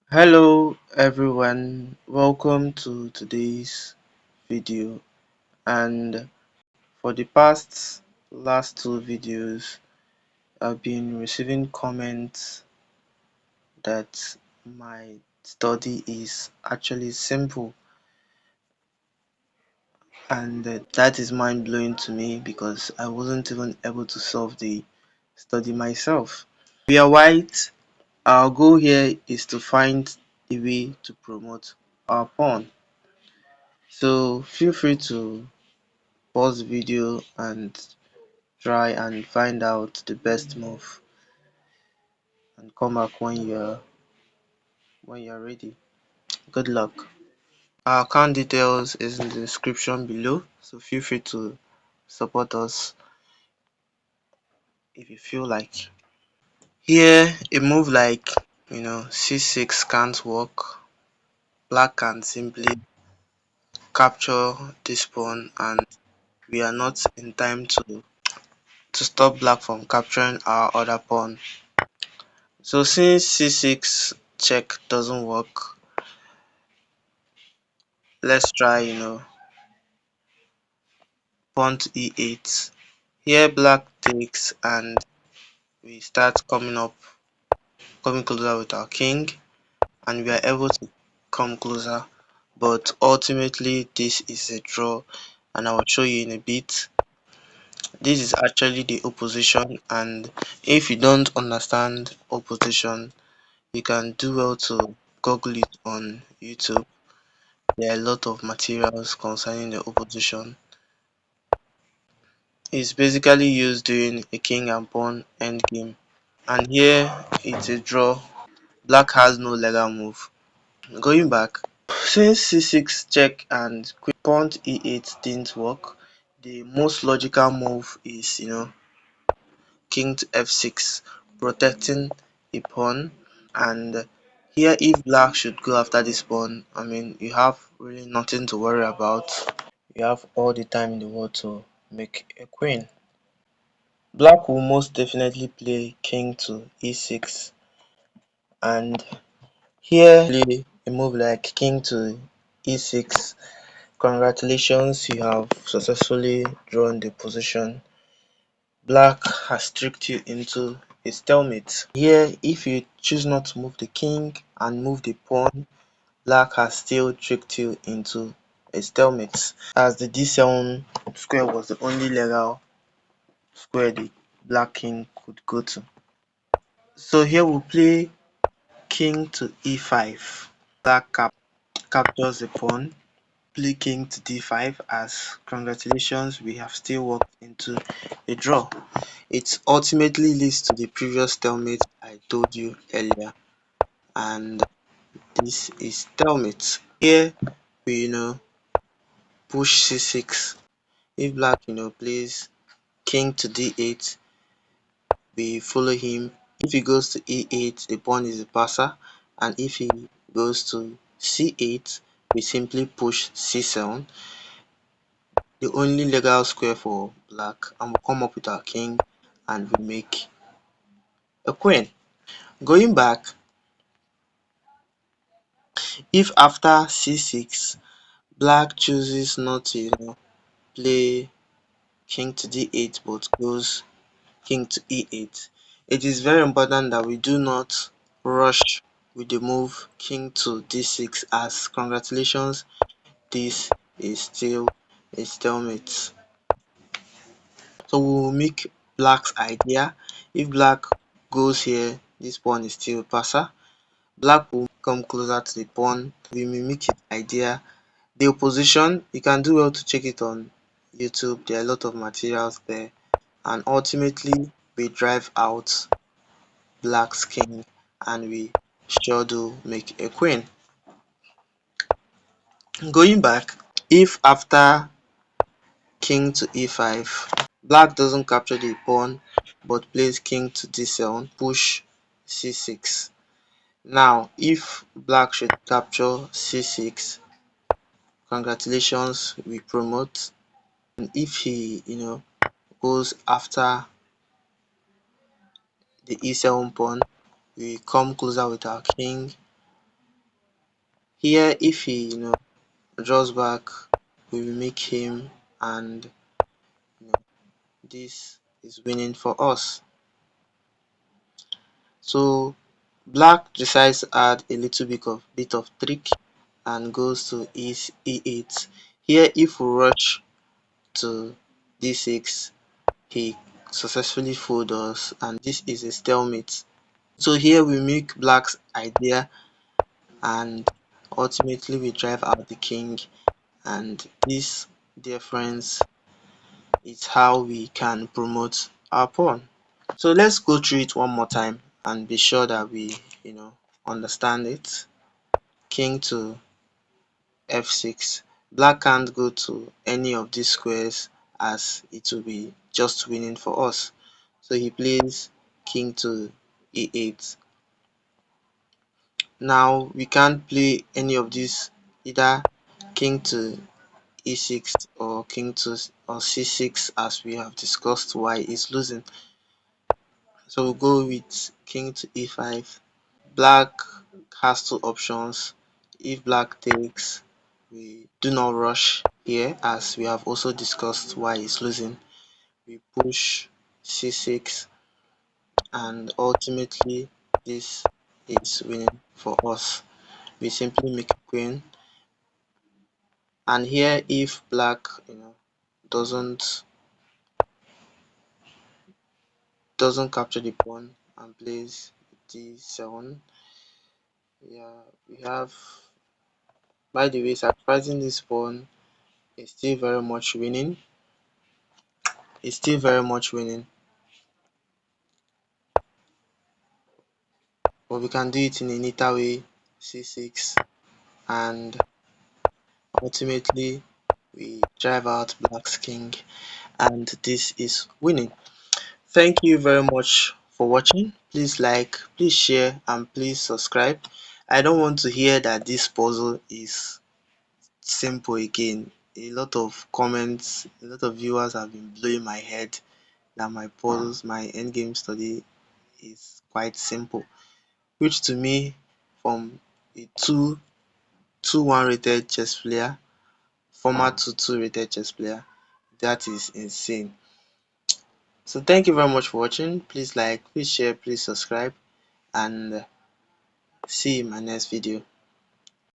Hello everyone, welcome to today's video. And for the past last two videos, I've been receiving comments that my study is actually simple, and that is mind blowing to me because I wasn't even able to solve the study myself. We are white. Our goal here is to find a way to promote our porn. So feel free to pause the video and try and find out the best move and come back when you're ready. Good luck. Our account details is in the description below, so feel free to support us if you feel like. Here a move like c6 can't work. Black can simply capture this pawn, and we are not in time to stop black from capturing our other pawn. So since c6 check doesn't work, let's try pawn to e8. Here black takes, and we start coming closer with our king, and we are able to come closer, but ultimately this is a draw, and I will show you in a bit. This is actually the opposition, and if you don't understand opposition, you can do well to google it on YouTube. There are a lot of materials concerning the opposition. It's basically used during a king and pawn endgame. And here it's a draw. Black has no legal move. Going back, since c6 check and queen pawn to e8 didn't work, the most logical move is king to f6, protecting a pawn. And here if black should go after this pawn, I mean you have really nothing to worry about. You have all the time in the world to make a queen. Black will most definitely play king to e6, and here play a move like king to e6. Congratulations, you have successfully drawn the position. Black has tricked you into a stalemate. Here, if you choose not to move the king and move the pawn, black has still tricked you into a stalemate, as the d7 square was the only legal square the black king could go to. So here we'll play king to e5. Black captures the pawn. Play king to d5, as congratulations, we have still walked into a draw. It ultimately leads to the previous stalemate I told you earlier, and this is stalemate. Here we push c6. If black plays king to d8, we follow him. If he goes to e8, the pawn is a passer, and if he goes to c8, we simply push c7, the only legal square for black, and we'll come up with our king and we make a queen. Going back, if after c6 black chooses not to play king to d8 but goes king to e8, it is very important that we do not rush with the move king to d6, as congratulations, this is still a stalemate. So we will make black's idea. If black goes here, this pawn is still a passer. Black will come closer to the pawn. We mimic his idea. The opposition, you can do well to check it on YouTube. There are a lot of materials there. And ultimately, we drive out black's king, and we sure do make a queen. Going back, if after king to e5, black doesn't capture the pawn but plays king to d7, push c6. Now, if black should capture c6, congratulations, we promote. And if he, goes after the e7 pawn, we come closer with our king Here, if he draws back, we will make him, and you know, this is winning for us. So black decides to add a little bit of trick and goes to e8. Here, if we rush to d6, he successfully folds us, and this is a stalemate. So here we make black's idea, and ultimately we drive out the king, and this, dear friends, is how we can promote our pawn. So let's go through it one more time and be sure that we understand it. King to f6. Black can't go to any of these squares as it will be just winning for us. So he plays king to e8. Now we can't play any of these, either king to e6 or king to or c6, as we have discussed why is losing. So we'll go with king to e5. Black has two options. If black takes, we do not rush here, as we have also discussed why he's losing. We push c6, and ultimately this is winning for us. We simply make a queen, and here if black doesn't doesn't capture the pawn and plays d7, yeah, we have, by the way, sacrificing this pawn is still very much winning. It's still very much winning, but we can do it in a neater way, c6, and ultimately we drive out black's king, and this is winning. Thank you very much for watching. Please like, please share, and please subscribe. I don't want to hear that this puzzle is simple again. A lot of comments, a lot of viewers have been blowing my head that my puzzles, my endgame study is quite simple, which to me, from a 2-1 rated chess player, former 2-2 rated chess player, that is insane. So thank you very much for watching. Please like, please share, please subscribe, and see you in my next video.